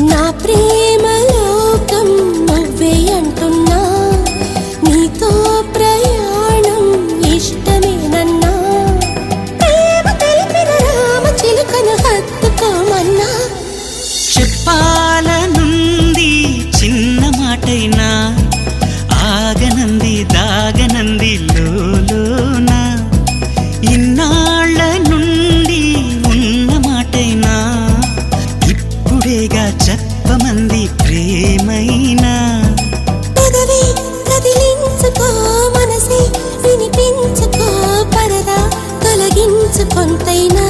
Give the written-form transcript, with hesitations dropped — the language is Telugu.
నా ప్రేమ లోకం నువ్వే అంటున్నా, నీతో ప్రయాణం ఇష్టమేనన్నా, ప్రేమ తెలిపిన రామ చిలుకను హత్తుకోమన్నా. చెప్పాలనుంది చిన్న మాటైనా, ఆగనంది దాగనంది లోలోన, ఇన్నాళ్ళ నుండి ఉన్న మాటైనా, ఇప్పుడేగా చెప్పమంది ప్రేమైనా. పెదవి కదిలించుకో, మనసే వినిపించుకో, పరదా తొలగించు కొంతైనా.